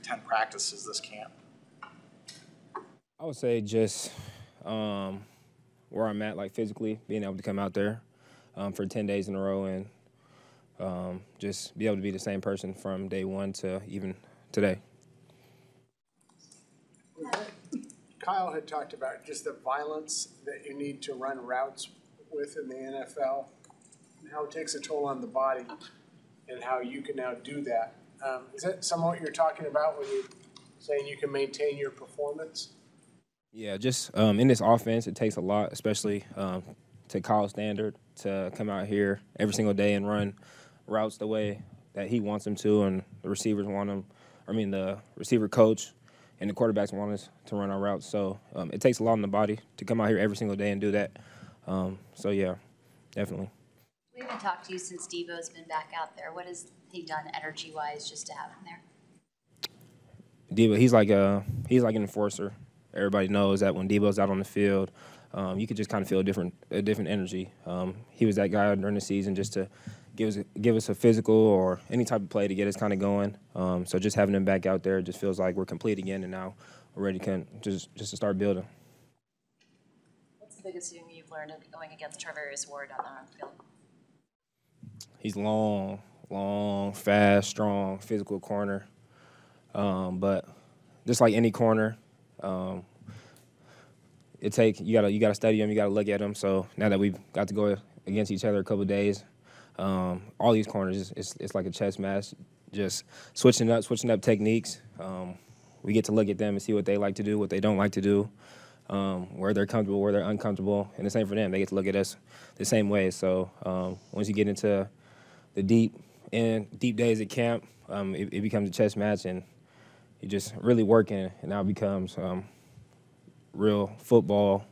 10 practices this camp? I would say just where I'm at, like physically, being able to come out there for 10 days in a row and just be able to be the same person from day one to even today. Kyle had talked about just the violence that you need to run routes with in the NFL and how it takes a toll on the body and how you can now do that. Is that some of what you're talking about when you're saying you can maintain your performance? Yeah, just in this offense, it takes a lot, especially to Kyle's standard, to come out here every single day and run routes the way that he wants them to, and the receivers want them. The receiver coach and the quarterbacks want us to run our routes. So it takes a lot on the body to come out here every single day and do that. So, yeah, definitely. We haven't talked to you since Deebo's been back out there. What has he done energy-wise just to have him there? Deebo, he's like an enforcer. Everybody knows that when Deebo's out on the field, you could just kind of feel a different energy. He was that guy during the season just to give us a physical or any type of play to get us kind of going. So just having him back out there just feels like we're complete again, and now we're ready to start building. What's the biggest thing you've learned going against Travarius Ward on the field? He's long, fast, strong, physical corner. But just like any corner, you gotta study him, you gotta look at him. So now that we've got to go against each other a couple of days, all these corners, it's like a chess match, just switching up techniques. We get to look at them and see what they like to do, what they don't like to do, where they're comfortable, where they're uncomfortable, and the same for them. They get to look at us the same way. So once you get into the deep days at camp, it becomes a chess match, and you're just really working, and now it becomes real football,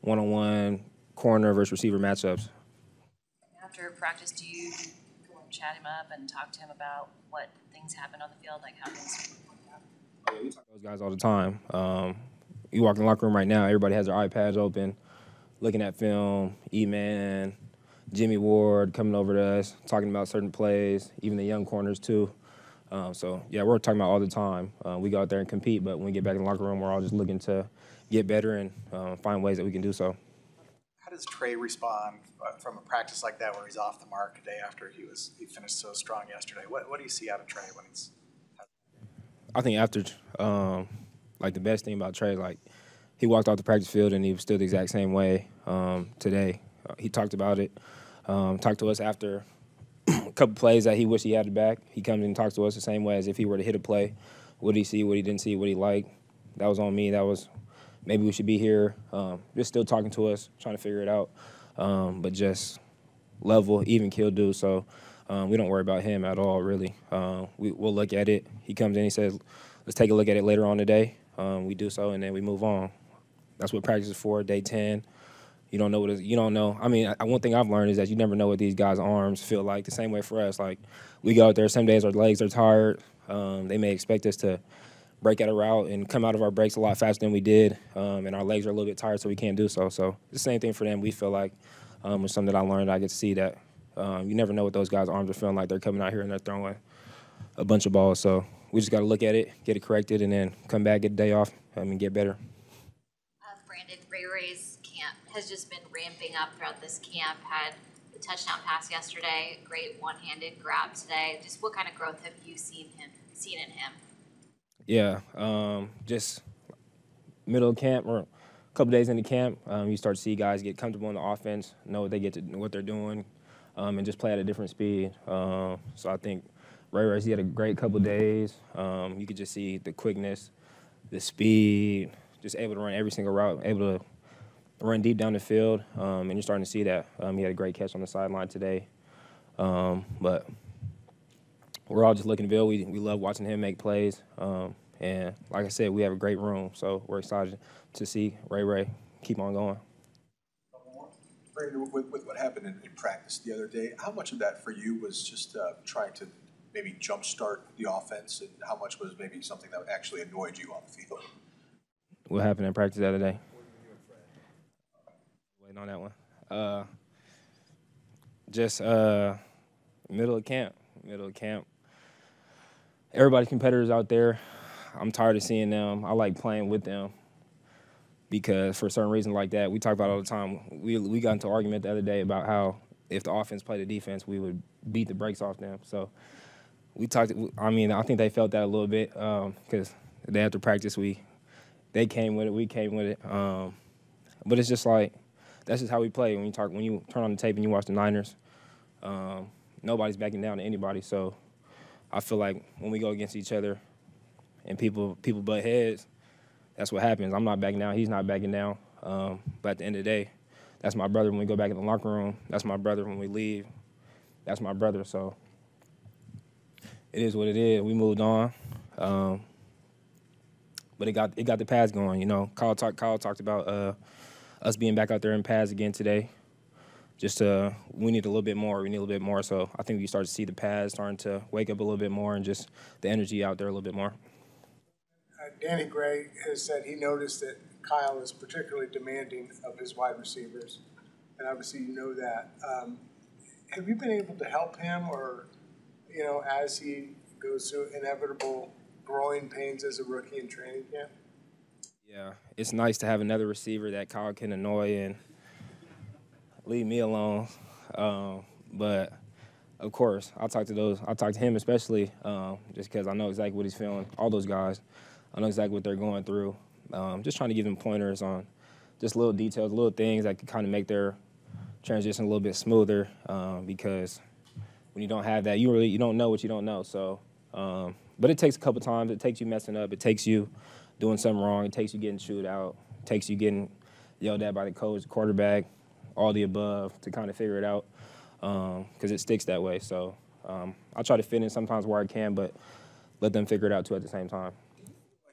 one-on-one corner versus receiver matchups. After practice, do you go and chat him up and talk to him about what things happen on the field, like how things work out? Oh, yeah, we talk to those guys all the time. You walk in the locker room right now, everybody has their iPads open, looking at film, E-Man, Jimmy Ward coming over to us, talking about certain plays, even the young corners too. So, yeah, we're talking about all the time. We go out there and compete, but when we get back in the locker room, we're all just looking to get better and find ways that we can do so. How does Trey respond from a practice like that where he's off the mark a day after he finished so strong yesterday? What do you see out of Trey when he's? I think after, the best thing about Trey, he walked off the practice field and he was still the exact same way today. He talked about it, talked to us after a couple plays that he wished he had it back. He comes and talks to us the same way as if he were to hit a play. What did he see, what he didn't see, what he liked. That was on me. That was maybe we should be here. Just still talking to us, trying to figure it out. But just level, even kill dude. So we don't worry about him at all, really. We'll look at it. He comes in, he says, let's take a look at it later on today. We do so, and then we move on. That's what practice is for, day 10. You don't know you don't know. One thing I've learned is that you never know what these guys' arms feel like. The same way for us. We go out there, some days our legs are tired. They may expect us to break out a route and come out of our breaks a lot faster than we did, and our legs are a little bit tired, so we can't do so. So it's the same thing for them. We feel like it's something that I learned. I get to see that you never know what those guys' arms are feeling like. They're coming out here and they're throwing a bunch of balls. So we just got to look at it, get it corrected, and then come back, get a day off, and get better. Brandon, Ray's camp has just been ramping up throughout this camp. Had the touchdown pass yesterday, great one-handed grab today. Just what kind of growth have you seen in him? Yeah, just middle of camp or a couple days into camp, you start to see guys get comfortable in the offense, know what they're doing, and just play at a different speed. So I think Ray, he had a great couple days. You could just see the quickness, the speed, just able to run every single route, able to run deep down the field, and you're starting to see that. He had a great catch on the sideline today. But we're all just looking to build. We love watching him make plays. And like I said, we have a great room, so we're excited to see Ray keep on going. Brandon, with what happened in practice the other day, how much of that for you was just trying to maybe jumpstart the offense, and how much was maybe something that actually annoyed you on the field? What happened in practice the other day? Waiting on that one. Just middle of camp. everybody's competitors out there. I'm tired of seeing them. I like playing with them because for certain reasons like that, we talk about it all the time. We got into an argument the other day about how if the offense played the defense, we would beat the brakes off them. So we talked. I mean, I think they felt that a little bit because the day after practice, they came with it, we came with it. But it's just like that's just how we play. When you turn on the tape and you watch the Niners, nobody's backing down to anybody. So I feel like when we go against each other and people butt heads, that's what happens. I'm not backing down. He's not backing down. But at the end of the day, that's my brother when we go back in the locker room. That's my brother when we leave. That's my brother. So it is what it is. We moved on. But it got the pads going. You know, Kyle talked about us being back out there in pads again today. Just we need a little bit more. We need a little bit more. So I think we start to see the pads starting to wake up a little bit more and just the energy out there a little bit more. Danny Gray has said he noticed that Kyle is particularly demanding of his wide receivers, and obviously you know that. Have you been able to help him, or as he goes through inevitable growing pains as a rookie in training camp? Yeah, it's nice to have another receiver that Kyle can annoy and leave me alone. But of course, I'll talk to him especially, just because I know exactly what he's feeling. All those guys, I know exactly what they're going through. Just trying to give them pointers on just little details, little things that can kind of make their transition a little bit smoother. Because when you don't have that, you don't know what you don't know. So, but it takes a couple times. It takes you messing up. It takes you doing something wrong. It takes you getting chewed out. It takes you getting yelled at by the coach, the quarterback, all the above to kind of figure it out. Because it sticks that way. So I'll try to fit in sometimes where I can, but let them figure it out too at the same time.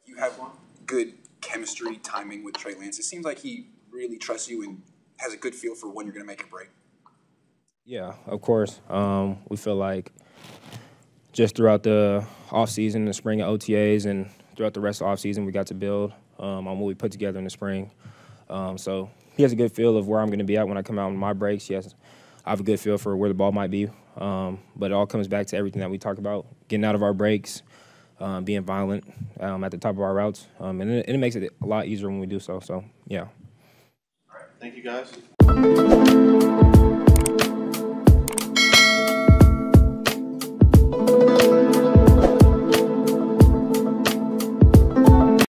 You have good chemistry, timing with Trey Lance. It seems like he really trusts you and has a good feel for when you're going to make a break. Yeah, of course. We feel like just throughout the offseason, the spring OTAs, and throughout the rest of the offseason, we got to build on what we put together in the spring. So he has a good feel of where I'm going to be at when I come out on my breaks. Yes, I have a good feel for where the ball might be. But it all comes back to everything that we talk about, getting out of our breaks, being violent at the top of our routes. And it makes it a lot easier when we do so. So, yeah. All right. Thank you, guys.